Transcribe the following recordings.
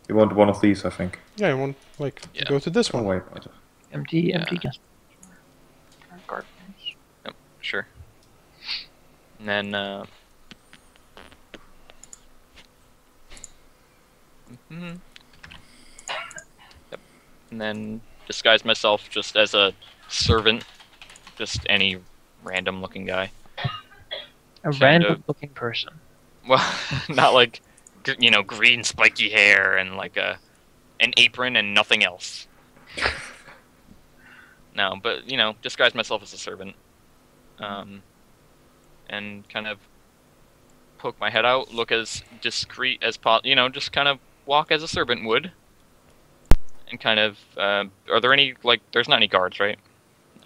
You want one of these, I think. Yeah, I want to go to this Oh one. wait. Empty gas. Garbage. Yep, sure. And then, Yep. And then disguise myself just as a servant, just any random-looking guy. A random-looking person. Well, not like, you know, green spiky hair and like an apron and nothing else. No, but, you know, disguise myself as a servant. And kind of poke my head out, look as discreet as possible, you know, just kind of walk as a servant would. And kind of, are there any, like, there's not any guards, right?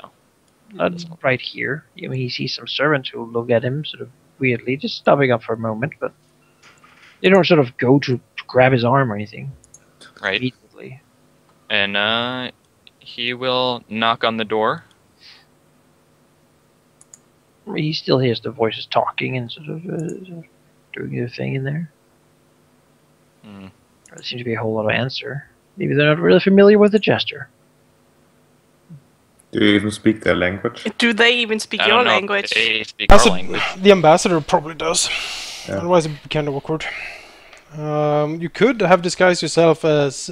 No. Not right here. I mean, he sees some servants who look at him sort of weirdly, just stopping up for a moment, but they don't sort of go to grab his arm or anything. Right. Immediately. And, he will knock on the door. He still hears the voices talking and sort of doing their thing in there. There seems to be a whole lot of answer. Maybe they're not really familiar with the gesture. Do you even speak their language? Do they even speak your language? They speak our language. The ambassador probably does. Yeah. Otherwise it'd be kind of awkward. You could have disguised yourself as...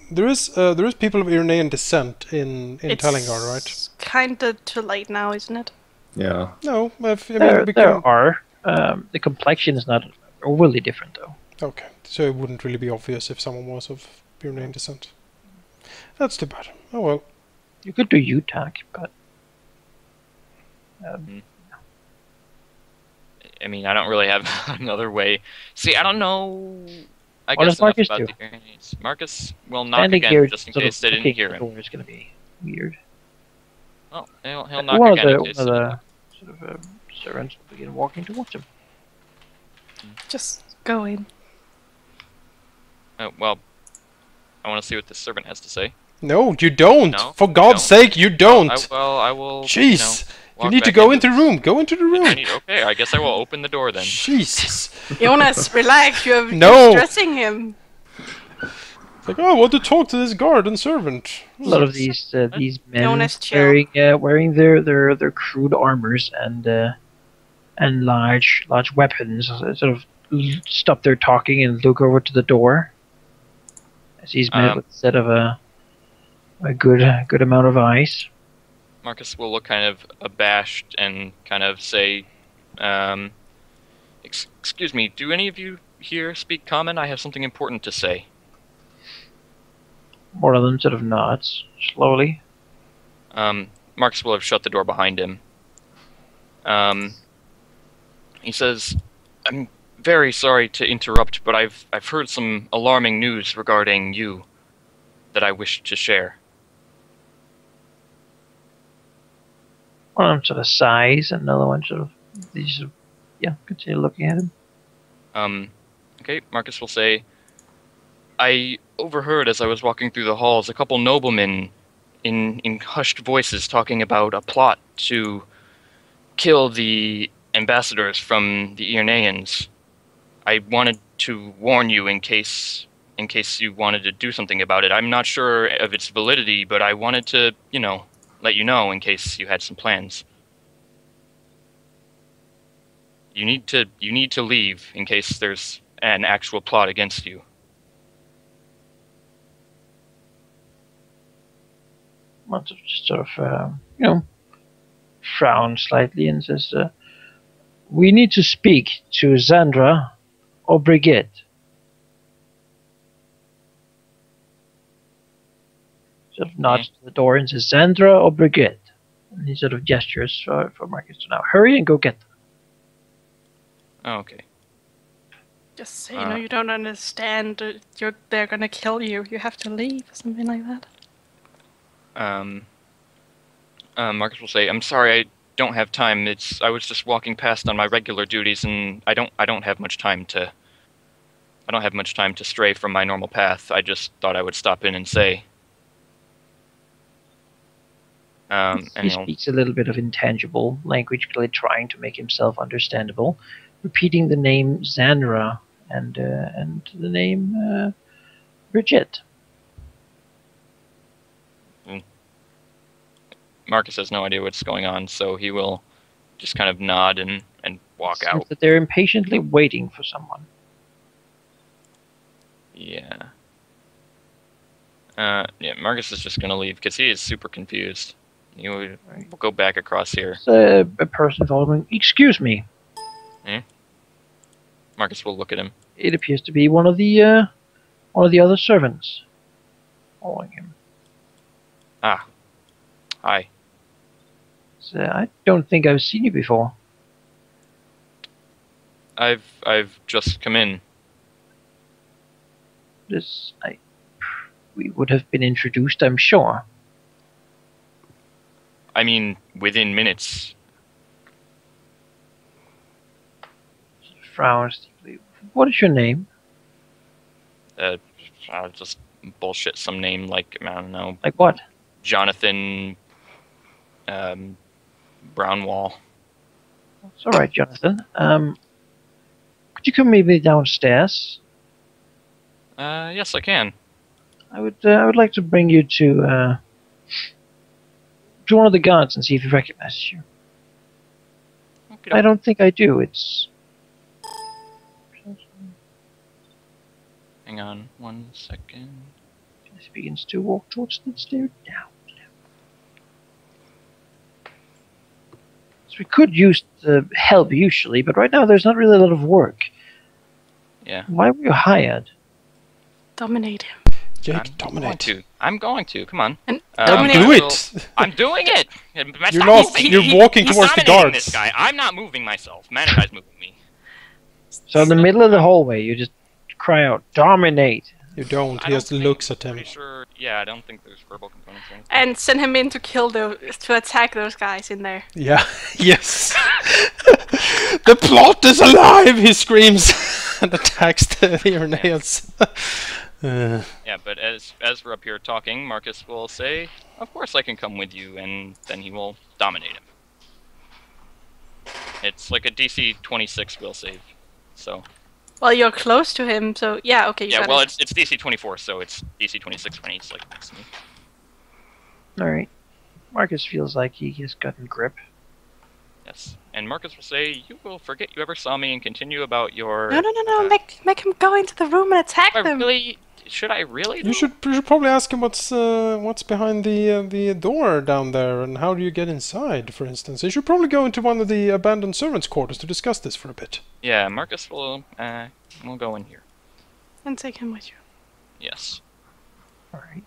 there is people of Iranian descent in Tallingar, right? It's kinda too late now, isn't it? Yeah. No, there are. The complexion is not overly different, though. Okay, so it wouldn't really be obvious if someone was of Iranian descent. That's too bad. Oh well. You could do UTAC, but... I mean, I don't really have another way. See, I don't know. I What guess does Markas enough do? about the Iranians. Markas will knock Standing again, here, just in sort of case they didn't looking hear at the him. door is going to be weird. Well, he'll knock One again in of case. the sort of servants will begin walking towards him. Just go in. Well, I want to see what this servant has to say. No, you don't! No, For God's sake, you don't! I will. Jeez! You You need to go into the room! Go into the room! Okay, I guess I will open the door then. Jesus! Jonas, relax, you're stressing him. It's like, oh, I want to talk to this guard and servant. A lot of these men Jonas, chill. wearing their crude armors and large weapons sort of stop their talking and look over to the door as he's met with a set of a good amount of eyes. Markas will look kind of abashed and kind of say, excuse me, do any of you here speak common? I have something important to say. One of them sort of nods slowly. Markas will have shut the door behind him. He says, I'm very sorry to interrupt, but I've heard some alarming news regarding you that I wish to share. One of them sort of sighs, and another one sort of continue looking at him. Okay, Markas will say, I overheard as I was walking through the halls a couple noblemen in hushed voices talking about a plot to kill the ambassadors from the Iranians. I wanted to warn you in case you wanted to do something about it. I'm not sure of its validity, but I wanted to, let you know in case you had some plans. You need to leave in case there's an actual plot against you. Monster just sort of, frowns slightly and says, we need to speak to Zandra or Brigitte. Sort of nods to the door and says, Zandra or Brigitte. And he sort of gestures for Markas to now hurry and go get them. Oh, okay. Just say, you don't understand. They're gonna kill you. You have to leave, or something like that. Markas will say, I'm sorry, I don't have time. I was just walking past on my regular duties, and I don't have much time to stray from my normal path. I just thought I would stop in and say. He speaks a little bit of intangible language, clearly trying to make himself understandable, repeating the name Zanra and the name Bridget. Markas has no idea what's going on, so he will just kind of nod and walk Seems out. that they're impatiently waiting for someone. Yeah. Yeah, Markas is just gonna leave because he is super confused. We'll go back across here. There's a person following. Excuse me. Markas will look at him. It appears to be one of the other servants following him. Ah. Hi. So I don't think I've seen you before. I've just come in. We would have been introduced, I'm sure. I mean, within minutes. Frowns deeply. What is your name? I'll just bullshit some name like, I don't know, Like what? Jonathan Brownwall. It's all right, Jonathan. Could you come meet me downstairs? Yes, I can. I would like to bring you to one of the guards and see if he recognizes you. Okay, I don't think I do. It's hang on 1 second. he begins to walk towards the stair down. So we could use the help usually, but right now there's not really a lot of work. Yeah. Why were you hired? Dominate him. Jake, dominate. I'm going to. Come on. And Don't dominate do him. it! I'm doing it. You're not. You're walking He's towards the dominating guards. This guy. I'm not moving myself. Managuy's moving me. So in the middle of the hallway, you just cry out, "Dominate!" You don't. I He don't just think- looks at him. Pretty sure. Yeah, I don't think there's verbal components or anything. And send him in to kill to attack those guys in there. Yeah. Yes. The plot is alive! He screams and attacks the Irenaeans. Yeah, but as we're up here talking, Markas will say, "Of course I can come with you," and then he will dominate him. It's like a DC 26 will save. So. Well, you're close to him, so yeah, okay. You Yeah, got well, it. it's DC 24, so it's DC 26 when he's like next to me. All right. Marcus feels like he has gotten grip. Yes, and Markas will say, "You will forget you ever saw me and continue about your." No. Make him go into the room and attack them. Should I really? You should probably ask him what's behind the door down there and how do you get inside, for instance. You should probably go into one of the abandoned servants' quarters to discuss this for a bit. Yeah, Markas will go in here. And take him with you. Yes. All right.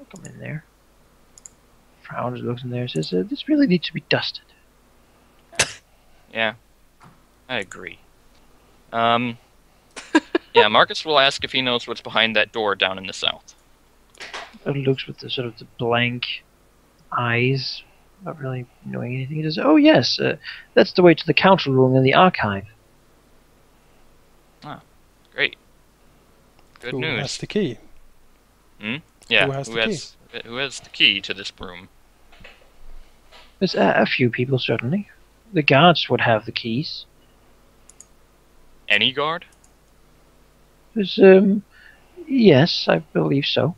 I'll come in there. Frowns, looks in there, and says, "This really needs to be dusted." Yeah, I agree. Yeah, Markas will ask if he knows what's behind that door down in the south. It looks with the sort of the blank eyes, not really knowing anything. He says, "Oh yes, that's the way to the council room in the archive." Great. Good Who news. has the key? Yeah, who has the key to this room? There's a few people, certainly. The guards would have the keys. Any guard? There's, yes, I believe so.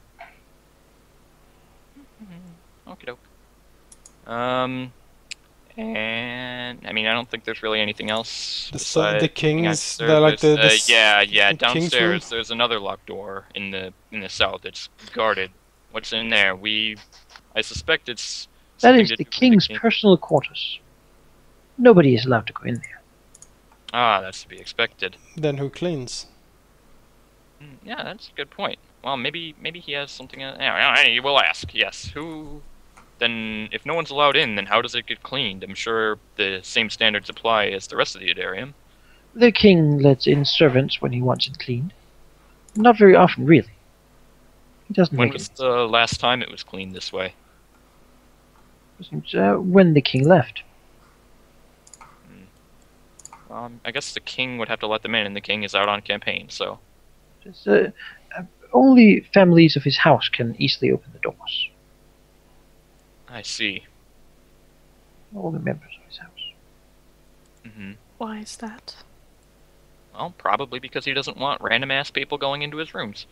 Okie doke. And I mean, I don't think there's really anything else. The king's, There's yeah, the king's room? downstairs. There's another locked door in the south. It's guarded. What's in there? I suspect it's. That something is to the do with king's king. personal quarters. Nobody is allowed to go in there. Ah, that's to be expected. Then who cleans? Yeah, that's a good point. Well, maybe he has something. Yeah, we'll ask. Yes. Who? Then, if no one's allowed in, then how does it get cleaned? I'm sure the same standards apply as the rest of the Adarium. The king lets in servants when he wants it cleaned. Not very often, really. He doesn't When make was the last time it was cleaned this way? when the king left. I guess the king would have to let them in, and the king is out on campaign, so. Just, only families of his house can easily open the doors. I see. All the members of his house. Mm-hmm. Why is that? Well, probably because he doesn't want random-ass people going into his rooms.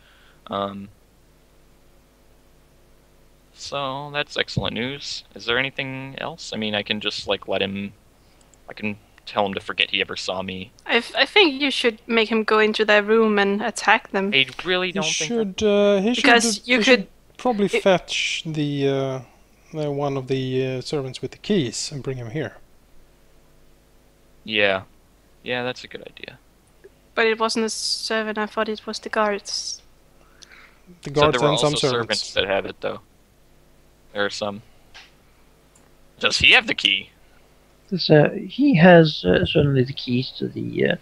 So that's excellent news. Is there anything else? I mean, I can just like let him. I can tell him to forget he ever saw me. I think you should make him go into their room and attack them. I really He don't think. should. Because you he could- should probably fetch the one of the servants with the keys and bring him here. Yeah, that's a good idea. But it wasn't a servant. I thought it was the guards. The So guards there were and some also servants. that have it, though. There are some. Does he have the key? He has certainly the keys to the,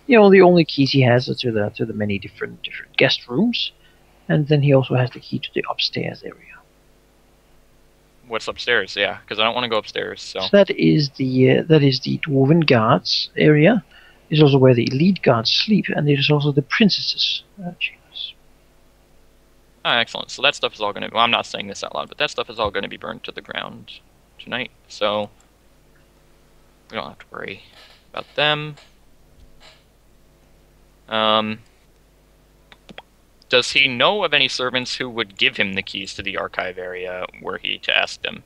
the only keys he has are to the many different guest rooms, and then he also has the key to the upstairs area. What's upstairs? Yeah, because I don't want to go upstairs. So So that is the dwarven guards area. It's also where the elite guards sleep, and it is also the princesses' chambers. excellent. So that stuff is all going to. Well, I'm not saying this out loud, but that stuff is all going to be burned to the ground tonight. So we don't have to worry about them. Does he know of any servants who would give him the keys to the archive area were he to ask them?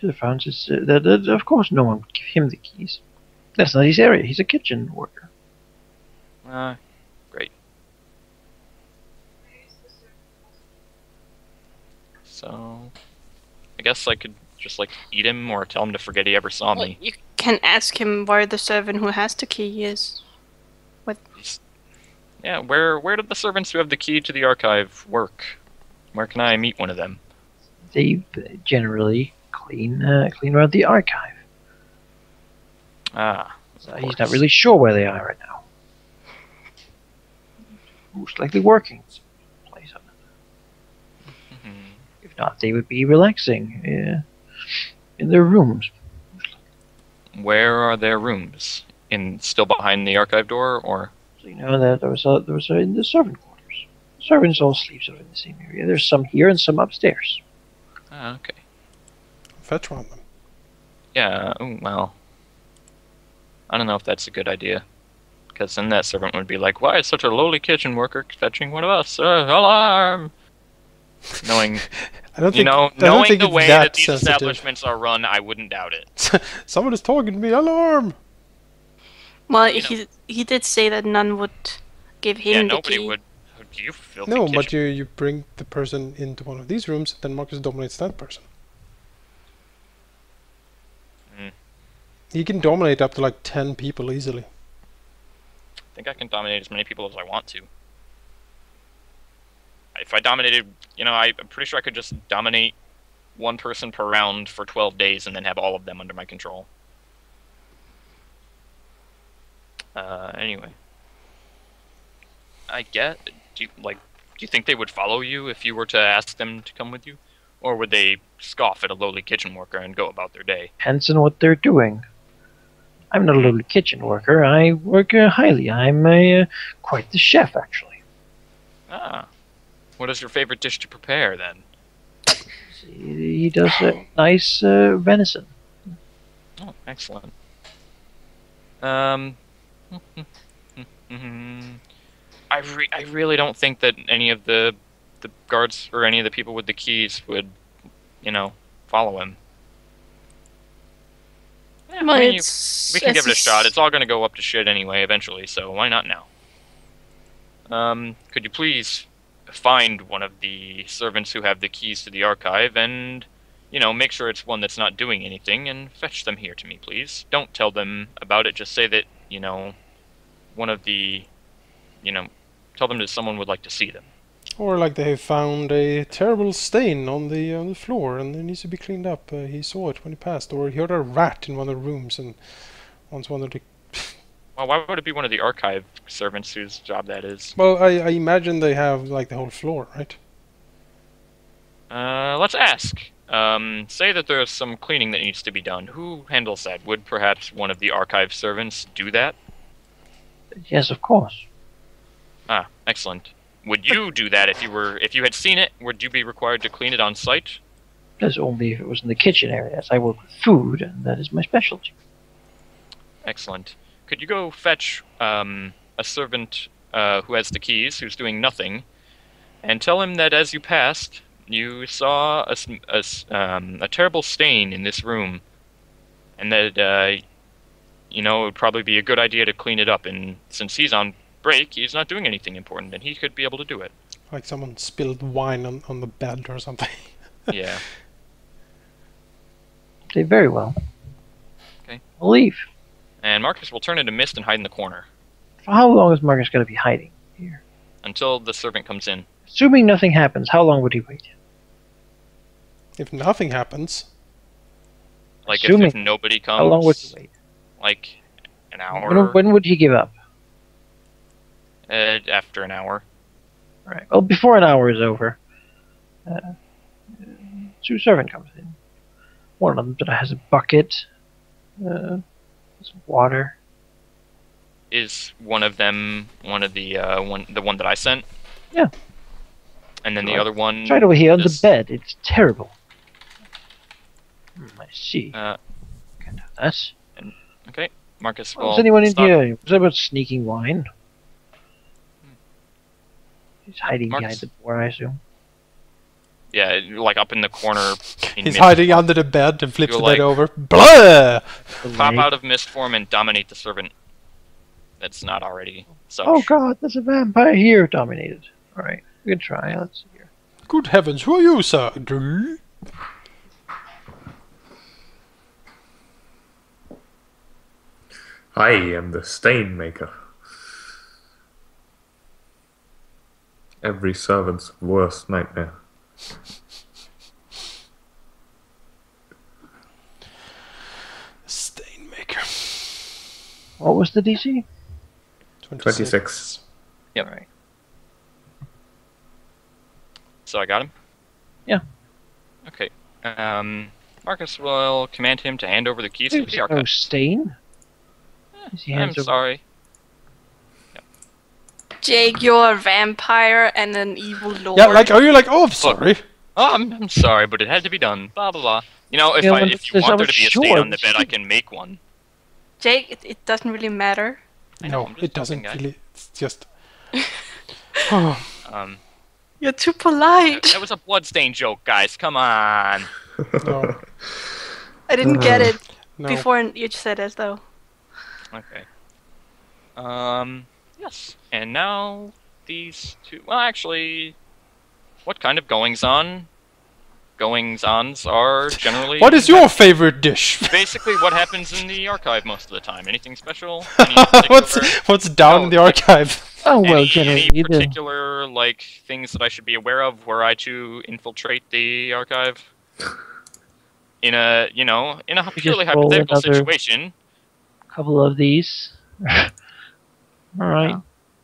To the Francis, that of course no one would give him the keys. That's not his area. He's a kitchen worker. Great. So, I guess I could just like eat him or tell him to forget he ever saw Well, me. you can ask him where the servant who has the key is. Yeah, where do the servants who have the key to the archive work? Where can I meet one of them? They generally clean around the archive. Of He's not course. really sure where they are right now. Most likely working someplace. Mhm. If not, they would be relaxing in their rooms. Where are their rooms? Still behind the archive door, or? So you know that there was in the servant quarters. Servants all sleep sort of in the same area. There's some here and some upstairs. Okay. Fetch one of them. Yeah, well. I don't know if that's a good idea. Because then that servant would be like, why is such a lowly kitchen worker fetching one of us? Alarm! Knowing, I don't you think. know, I don't knowing think the it's way that that these sensitive. establishments are run, I wouldn't doubt it. Someone is talking to me. Alarm! Well, You he did say that none would give him Yeah, the nobody key. would. You filthy No, kitchen. but you bring the person into one of these rooms, then Marcus dominates that person. Mm. He can dominate up to like 10 people easily. I think I can dominate as many people as I want to. If I dominated, I'm pretty sure I could just dominate one person per round for 12 days and then have all of them under my control. Anyway. Do you think they would follow you if you were to ask them to come with you? Or would they scoff at a lowly kitchen worker and go about their day? Depends on what they're doing. I'm not a little kitchen worker. I work highly. I'm quite the chef, actually. What is your favorite dish to prepare, then? He does nice venison. Oh, excellent. I really don't think that any of the guards or any of the people with the keys would, follow him. Yeah, Well, I mean, it's we can give it a it's- shot. It's all going to go up to shit anyway, eventually, so why not now? Could you please find one of the servants who have the keys to the archive and, make sure it's one that's not doing anything and fetch them here to me, please. Don't tell them about it. Just say that, one of the, tell them that someone would like to see them. Or like they have found a terrible stain on the floor and it needs to be cleaned up. He saw it when he passed. Or he heard a rat in one of the rooms and once wondered to... Well, why would it be one of the archive servants whose job that is? Well, I imagine they have like the whole floor, right? Let's ask. Say that there's some cleaning that needs to be done. Who handles that? Would perhaps one of the archive servants do that? Yes, of course. Excellent. Would you do that if you had seen it? Would you be required to clean it on site? That's only if it was in the kitchen area, as I work with food, and that is my specialty. Excellent. Could you go fetch a servant who has the keys, who's doing nothing, and tell him that as you passed, you saw a terrible stain in this room, and that you know, it would probably be a good idea to clean it up. And since he's on break, he's not doing anything important, and he could be able to do it. Like someone spilled wine on the bed or something. Yeah. Say very well. Okay. We'll leave. And Markas will turn into mist and hide in the corner For how long is Marcus going to be hiding here? until the servant comes in. Assuming nothing happens, how long would he wait? If nothing happens, Like, Assuming- if nobody comes, How long would he wait? like, an hour, When would he give up? after an hour. All right. Well, before an hour is over, two servant comes in. One of them that has a bucket, some water. Is one of them one of the one that I sent? Yeah. And then the Right. other one... It's right over here on the is- bed. It's terrible. I see. Uh, Can't have that. okay, Markas Oh, will is anyone in stop. here? Was that about sneaking wine? He's hiding Marcus. behind the door, I assume. Yeah, like up in the corner. In he's mist hiding form. under the bed and flips You're the bed like- over. Blah! Pop out of mist form and dominate the servant. That's not already such. Oh god, there's a vampire here dominated. Alright, we can try. Let's see here. Good heavens, who are you, sir? Drrr. I am the stain maker. Every servant's worst nightmare. Stainmaker. What was the DC? 26. Yep. Alright. So I got him? Yeah. Okay. Markas will command him to hand over the keys to There's the no archive. stain. Is he I'm hands over- sorry. Jake, you're a vampire and an evil lord. Yeah, like, are you like, oh, I'm sorry. Oh, I'm sorry, but it had to be done. Blah blah blah. You know, if Yeah, I well, if you I want there was to be a stain sure, on the bed, I but- can make one. Jake, it doesn't really matter. I know, No, I'm just it doesn't joking, guy. really. It's just. Oh, You're too polite. That was a bloodstain joke, guys. Come on. no, I didn't get it no. before you said it, though. Okay. Yes. And now these two. Well, actually, what kind of goings-on? Goings-ons are generally. What is your favorite dish? Basically, what happens in the archive most of the time? Anything special? Any particular, what's down in the archive? Oh well, any generally the particular like things that I should be aware of were I to infiltrate the archive? In a in a just purely roll hypothetical another- situation. couple of these. Alright.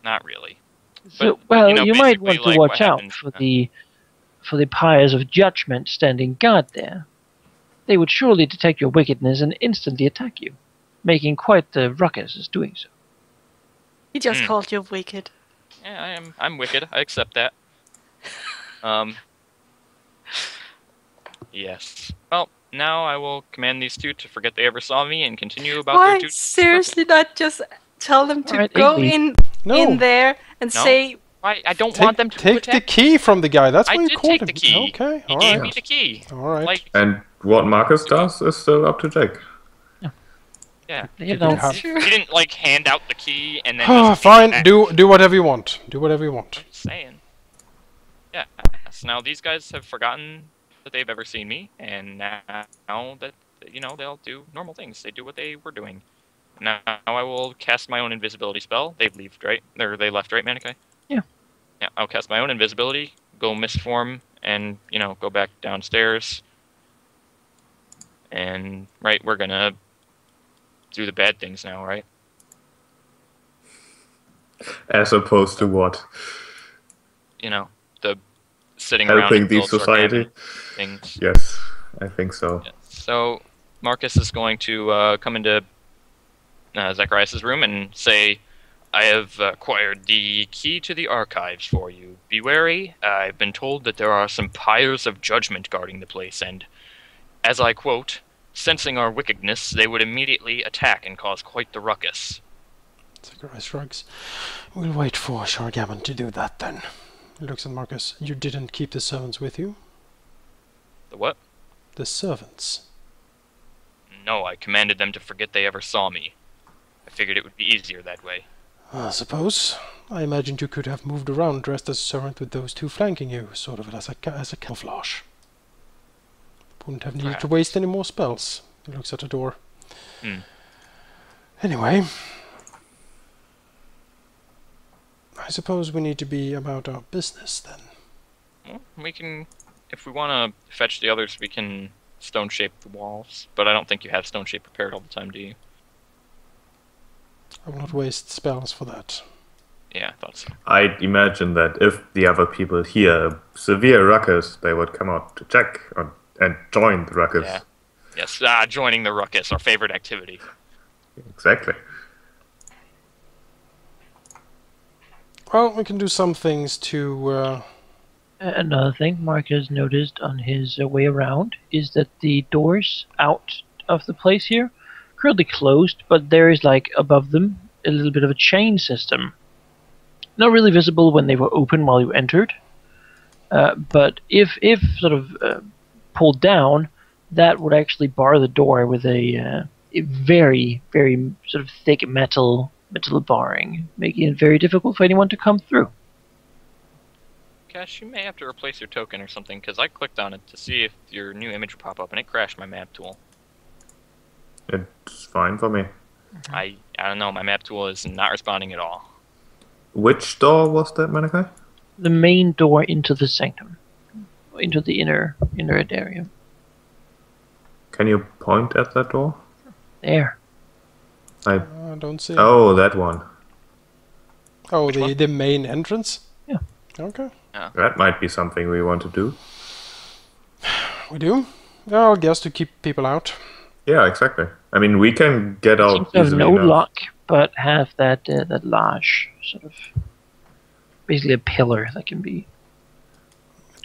Not really. So, But, well, you know, you might basically, want to like, watch what out happens, for the pyres of judgment standing guard there. They would surely detect your wickedness and instantly attack you, making quite the ruckus as doing so. He just called you wicked. Yeah, I'm wicked. I accept that. Yes. Well, now I will command these two to forget they ever saw me and continue about their Why? duties. Seriously, not just tell them to Alright, go Igby. No. in there and No. say, Why? I don't want them to Take the attack. key from the guy. That's I why you did called take him. the key. Okay, He all gave right. me the key. All right. Like, And what Marcus does is still up to Jake. yeah. You know, have- He didn't like hand out the key and then. Ah, just take it fine. back. Do whatever you want. Do whatever you want. I'm just saying. Yeah. So now these guys have forgotten that they've ever seen me, and now that they'll do normal things. They do what they were doing. Now I will cast my own invisibility spell. They've left, right? They left, right, Manikai? Yeah. Yeah. I'll cast my own invisibility. Go mist form, and go back downstairs. And right, we're gonna do the bad things now, right? As opposed to what? The sitting around Helping and the build society? organic things. Yes, I think so. Yeah. So Markas is going to come into Zacharias' room and say, I have acquired the key to the archives for you. Be wary. I've been told that there are some pyres of judgment guarding the place, and, as I quote, sensing our wickedness, they would immediately attack and cause quite the ruckus. Sakurai shrugs. We'll wait for Shargammon to do that then. He looks at Markas. You didn't keep the servants with you? The what? The servants. No, I commanded them to forget they ever saw me. I figured it would be easier that way. I suppose. I imagined you could have moved around dressed as a servant with those two flanking you, sort of as a camouflage. Wouldn't have needed to waste any more spells. He looks at the door. Anyway, I suppose we need to be about our business then. Well, we can, if we want to fetch the others, we can stone shape the walls. But I don't think you have stone shape prepared all the time, do you? I will not waste spells for that. Yeah, I thought so. I'd imagine that if the other people hear a severe ruckus, they would come out to check and join the ruckus. Yeah. Yes, joining the ruckus, our favorite activity. Exactly. Well, we can do some things to... Another thing Mark has noticed on his way around is that the doors out of the place here currently closed, but there is, like, above them a little bit of a chain system. Not really visible when they were open while you entered, but if sort of pulled down, that would actually bar the door with a very, very sort of thick metal barring, making it very difficult for anyone to come through. Cash, you may have to replace your token or something, because I clicked on it to see if your new image would pop up, and it crashed my map tool. It's fine for me. I don't know, my map tool is not responding at all. Which door was that, Malachi? The main door into the sanctum, into the inner area. Can you point at that door? There. I don't see it. Oh, that one. Oh, the main entrance? Yeah. Okay. That might be something we want to do. We do? Well, I guess to keep people out. Yeah, exactly. I mean, we can get out Seems to have easily no enough. lock, but have that large sort of, basically a pillar that can be.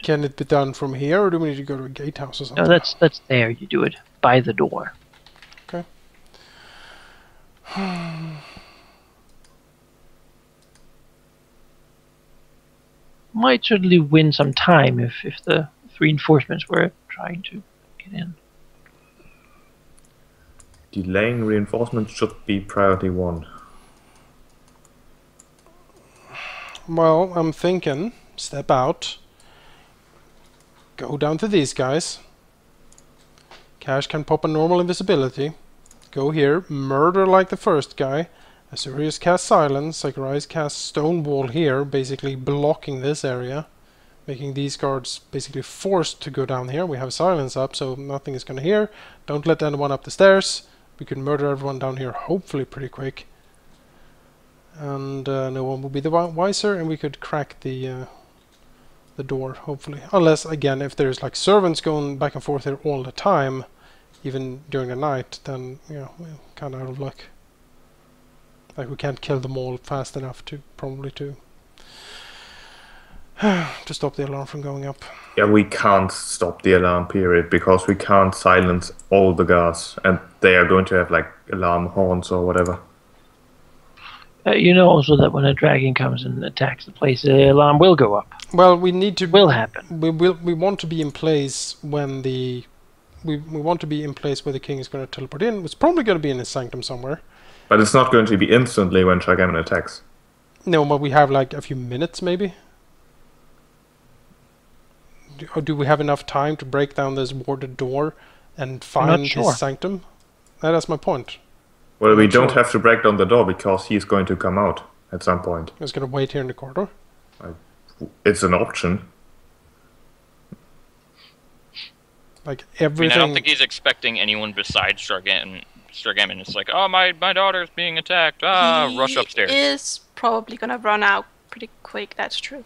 Can it be done from here, or do we need to go to a gatehouse or something? No, that's there. You do it by the door. Okay. Might certainly win some time if the reinforcements were trying to get in. Delaying reinforcements should be priority 1. Well, I'm thinking, step out, go down to these guys. Cash can pop a normal invisibility. Go here, murder like the first guy. Azurius cast silence, Sakurai cast stone wall here, basically blocking this area, making these guards basically forced to go down here. We have silence up, so nothing is gonna hear. Don't let anyone up the stairs. We can murder everyone down here, hopefully pretty quick. And no one will be the wiser, and we could crack the door, hopefully. Unless, again, if there's like servants going back and forth here all the time, even during the night, then, you know, we're kind of out of luck. Like, we can't kill them all fast enough to stop the alarm from going up. Yeah, we can't stop the alarm period because we can't silence all the guards, and they are going to have like alarm horns or whatever. You know also that when a dragon comes and attacks the place, the alarm will go up. Well, we need to. Will happen. We want to be in place when the. We want to be in place where the king is going to teleport in. It's probably going to be in his sanctum somewhere. But it's not going to be instantly when Shargammon attacks. No, but we have like a few minutes, maybe. Do we have enough time to break down this warded door and find his sanctum? That's my point. Well, we don't have to break down the door because he's going to come out at some point. He's going to wait here in the corridor. It's an option. Like everything. I mean, I don't think he's expecting anyone besides Shargammon. It's like, oh, my daughter's being attacked. Rush upstairs. He is probably gonna run out pretty quick. That's true.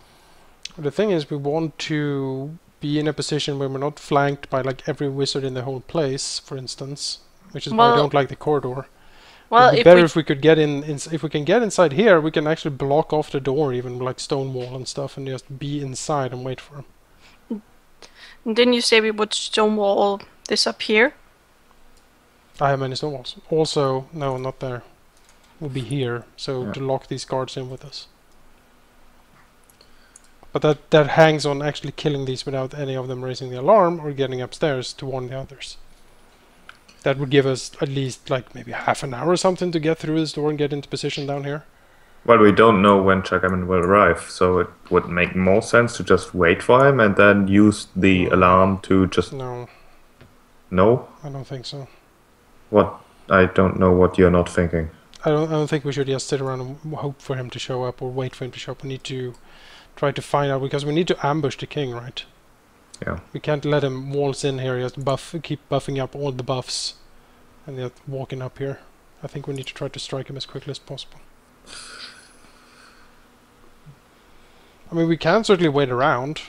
The thing is, we want to be in a position where we're not flanked by like every wizard in the whole place, for instance, which is why I don't like the corridor. Well, it'd be better if we could get in. If we can get inside here, we can actually block off the door, even like stone wall and stuff, and just be inside and wait for him. Didn't you say we would stonewall this up here? I have many stone walls. Also, no, not there. will be here, so Yeah. to lock these guards in with us. But that hangs on actually killing these without any of them raising the alarm or getting upstairs to warn the others. That would give us at least like maybe half an hour or something to get through this door and get into position down here. Well, we don't know when Chagaman will arrive, so it would make more sense to just wait for him and then use the alarm to just... No, No? I don't think so. What? I don't know what you're not thinking. I don't think we should just sit around and hope for him to show up or wait for him to show up. We need to try to find out, because we need to ambush the king, right? Yeah. We can't let him waltz in here, just keep buffing up all the buffs and just walking up here. I think we need to try to strike him as quickly as possible. I mean, we can certainly wait around,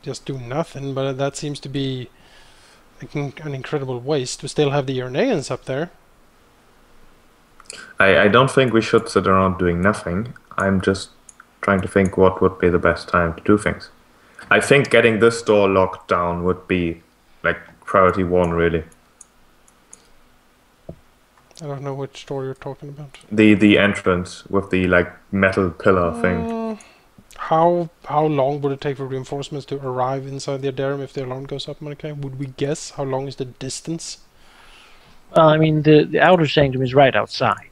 just do nothing, but that seems to be an incredible waste. We still have the Irneans up there. I don't think we should sit around doing nothing. I'm just trying to think what would be the best time to do things. I think getting this door locked down would be like priority 1, really. I don't know which door you're talking about. The entrance with the like metal pillar thing. How long would it take for reinforcements to arrive inside the Aderim if the alarm goes up, Monica? Would we guess how long is the distance? Well, I mean, the outer sanctum is right outside.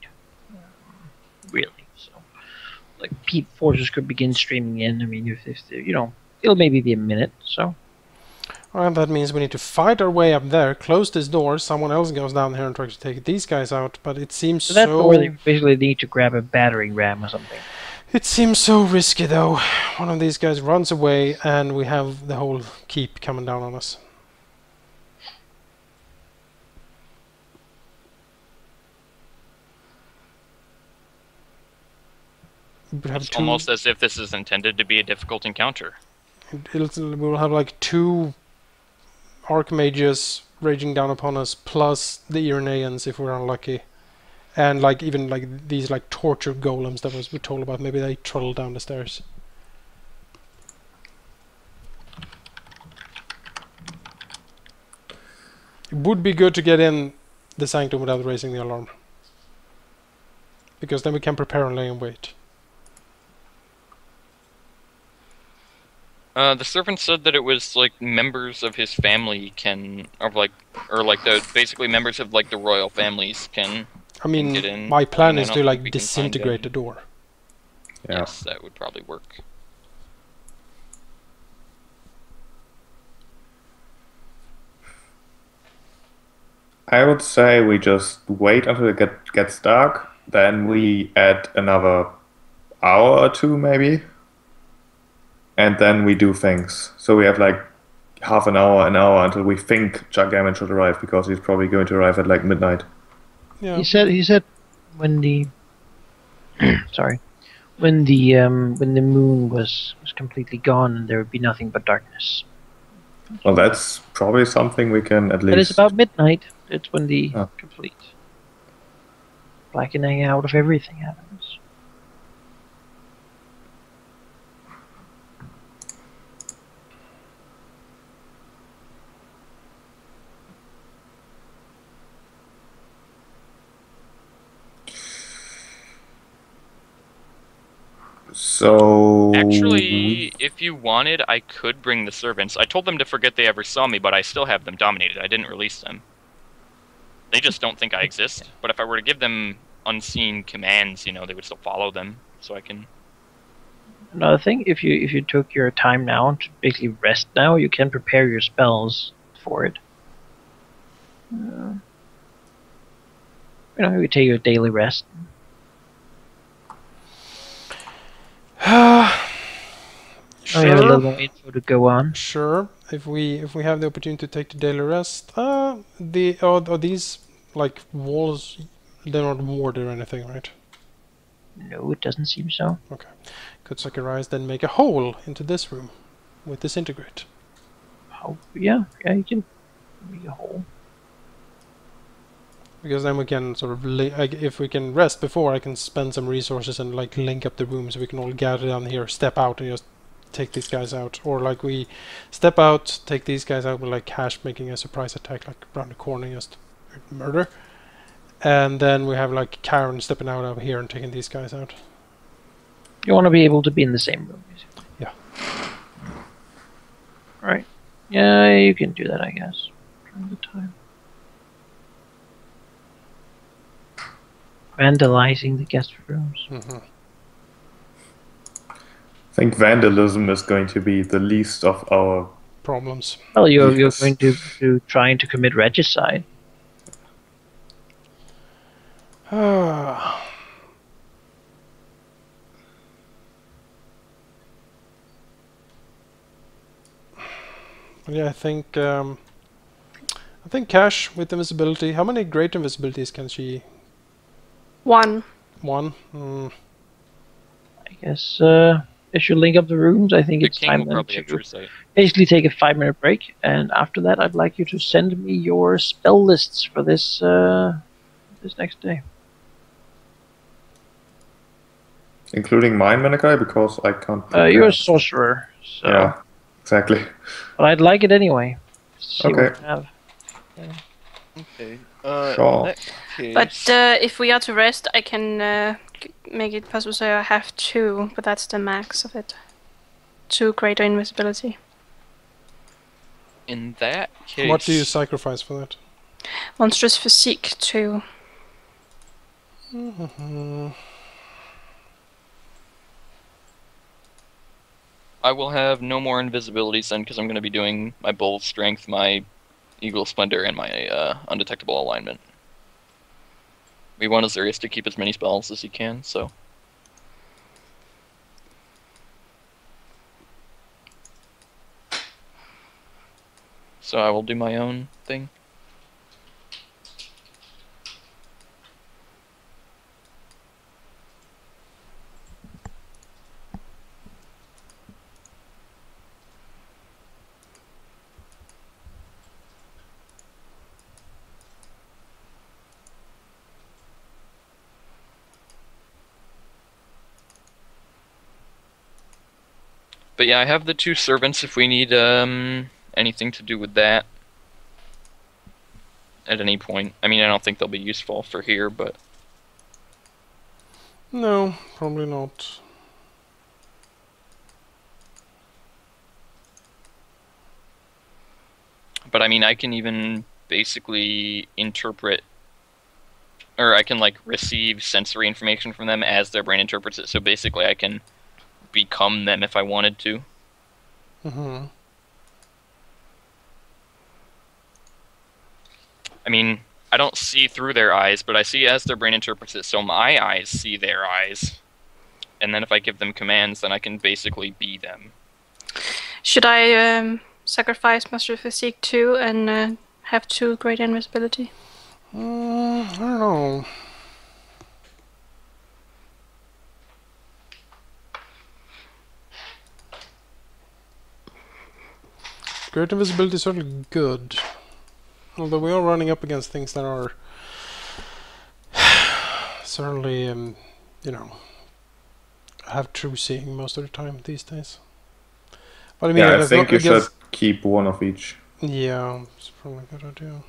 Really. So, like, forces could begin streaming in. I mean, if you know, it'll maybe be a minute, so. Alright, that means we need to fight our way up there, close this door, someone else goes down here and tries to take these guys out, but it seems So that door, they basically need to grab a battering ram or something. It seems so risky, though. One of these guys runs away, and we have the whole keep coming down on us. It's almost as if this is intended to be a difficult encounter. We will have like 2 Archmages raging down upon us, plus the Irneans if we're unlucky. And like even like these like torture golems that we're told about, maybe they trundle down the stairs. It would be good to get in the sanctum without raising the alarm, because then we can prepare and lay in wait. The servant said that it was like members of his family basically members of like the royal families can. I mean, get in, my plan and I is don't to think like we can disintegrate find the door. Yeah. Yes, that would probably work. I would say we just wait until it gets dark, then we add another hour or 2 maybe, and then we do things. So we have like half an hour until we think Jargaman should arrive, because he's probably going to arrive at like midnight. Yeah. He said when the when the moon was completely gone and there would be nothing but darkness. Well, that's probably something we can at least... But it's about midnight. It's when the Oh. complete blackening out of everything happens. So... Actually, if you wanted, I could bring the servants. I told them to forget they ever saw me, but I still have them dominated. I didn't release them. They just don't think I exist. But if I were to give them unseen commands, you know, they would still follow them. So I can... Another thing, if you took your time now to basically rest now, you can prepare your spells for it. You know, you take your daily rest. Sure. Oh, you have a little more info to go on. Sure. If we have the opportunity to take the daily rest, are these like walls? They're not warded or anything, right? No, it doesn't seem so. Okay. Could Sakurai then make a hole into this room with disintegrate? Oh, yeah, you can make a hole. Because then we can sort of, if we can rest before, I can spend some resources and like link up the room so we can all gather down here, step out, and just take these guys out. Or like we step out, take these guys out with like Cash making a surprise attack like around the corner, just murder. And then we have like Karen stepping out over here and taking these guys out. You want to be able to be in the same room, basically. Yeah. Right. Yeah, you can do that, I guess. During the time. Vandalizing the guest rooms. I think vandalism is going to be the least of our Problems. Well, you're Yes. going to trying to commit regicide. Yeah, I think Cash with invisibility. How many great invisibilities can she? 1. One. I guess if you link up the rooms, I think The it's king time will then probably have to true sight. basically take a 5-minute break, and after that, I'd like you to send me your spell lists for this this next day. including mine, Manakai, because I can't. You're a sorcerer, so Yeah, exactly. but I'd like it anyway. See Okay. what you have. Okay. Sure. In that case, But if we are to rest, I can make it possible so I have 2, but that's the max of it. 2 greater invisibility. in that case, What do you sacrifice for that? Monstrous physique 2. I will have no more invisibilities then, because I'm going to be doing my bold strength, my eagle splendor, and my undetectable alignment. We want Azurius to keep as many spells as he can, so. So I will do my own thing. But yeah, I have the 2 servants if we need anything to do with that. At any point. I mean, I don't think they'll be useful for here, but... No, probably not. But I mean, I can even basically interpret... Or I can, like, receive sensory information from them as their brain interprets it. So basically I can become them if I wanted to. I mean, I don't see through their eyes, but I see as their brain interprets it, so my eyes see their eyes. And then if I give them commands, then I can basically be them. Should I sacrifice Monstrous Physique 2 and have 2 greater invisibility? I don't know. Great invisibility is certainly good. Although we are running up against things that are certainly, you know, have true seeing most of the time these days. But I mean, Yeah, I that's think not you should against. keep one of each. Yeah, it's probably a good idea.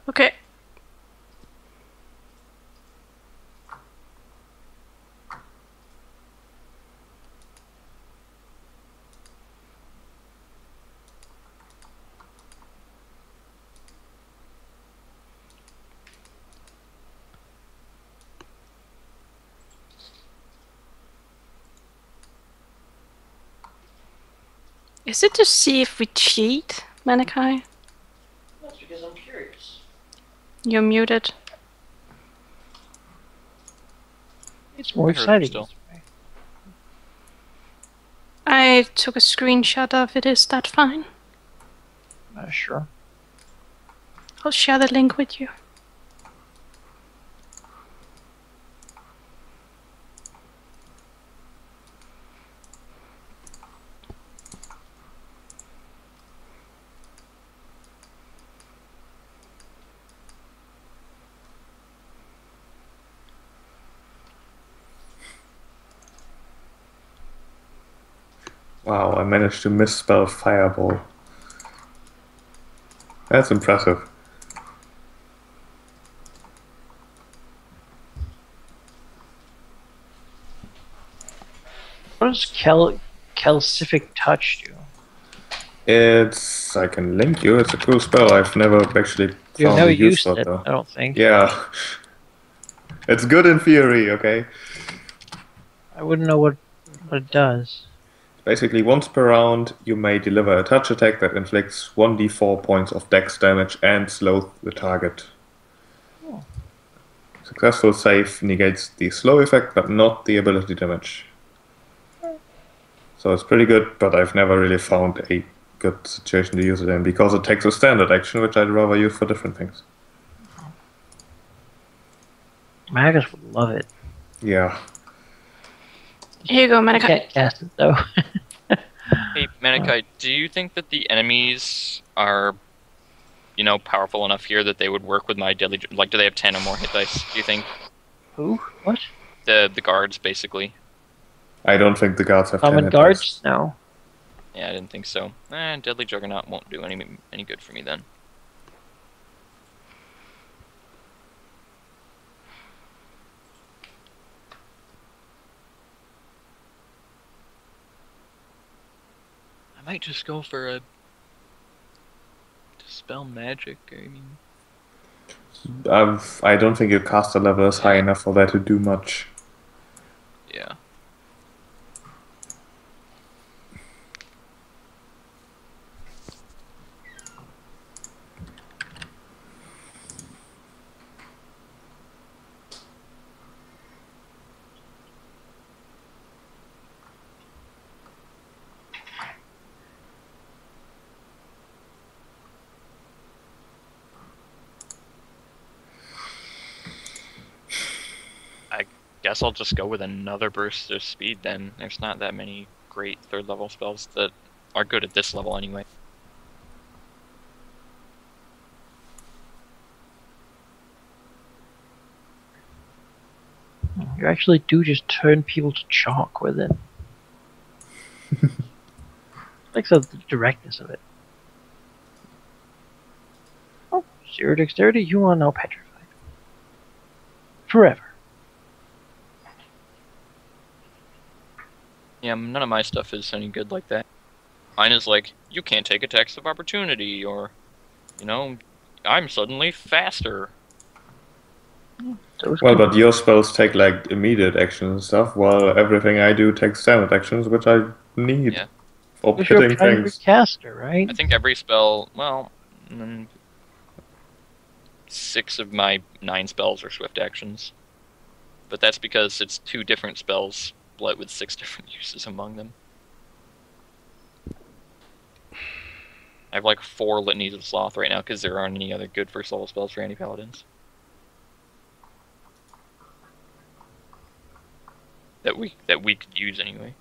Okay. Is it to see if we cheat, Manakai? That's because I'm curious. You're muted. It's more I heard them exciting. still. this way. I took a screenshot of it. Is that fine? Sure. I'll share the link with you. Wow, I managed to misspell fireball. That's impressive. What does calcific touch do? I can link you, it's a cool spell. I've never actually You've found never a use used for it it, though. I don't think. Yeah. It's good in theory, okay? I wouldn't know what it does. Basically, once per round, you may deliver a touch attack that inflicts 1d4 points of dex damage and slows the target. Oh. Successful save negates the slow effect, but not the ability damage. So it's pretty good, but I've never really found a good situation to use it in, because it takes a standard action, which I'd rather use for different things. Markas would love it. Yeah. Here you go, I Manaka. can't cast it though. Hey, Manikai, do you think that the enemies are, powerful enough here that they would work with my deadly... Like, do they have 10 or more hit dice, do you think? Who? What? The guards, basically. I don't think the guards have 10 Common hit guards? dice. No. Yeah, I didn't think so. Deadly Juggernaut won't do any good for me then. I might just go for a Dispel Magic. I mean, I don't think your caster level is high enough for that to do much. yeah. Guess I'll just go with another burst of speed then. There's not that many great third level spells that are good at this level anyway. You actually do just turn people to chalk with it. Like the directness of it. Oh, 0 dexterity, you are now petrified. Forever. Yeah, none of my stuff is any good like that. Mine is like, you can't take attacks of opportunity, or, I'm suddenly faster. Well, but your spells take like immediate actions and stuff, while everything I do takes standard actions, which I need Yeah. for Because you're a hitting primary things. caster, right? I think every spell, 6 of my 9 spells are swift actions. But that's because it's 2 different spells, but with 6 different uses among them. I have like 4 Litanies of Sloth right now because there aren't any other good first level spells for anti-paladins. That we could use anyway.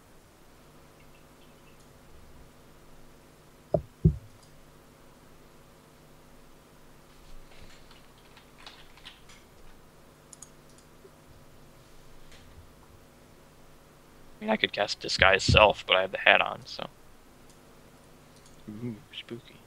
I mean, I could cast Disguise Self, but I have the hat on, so. Ooh, spooky.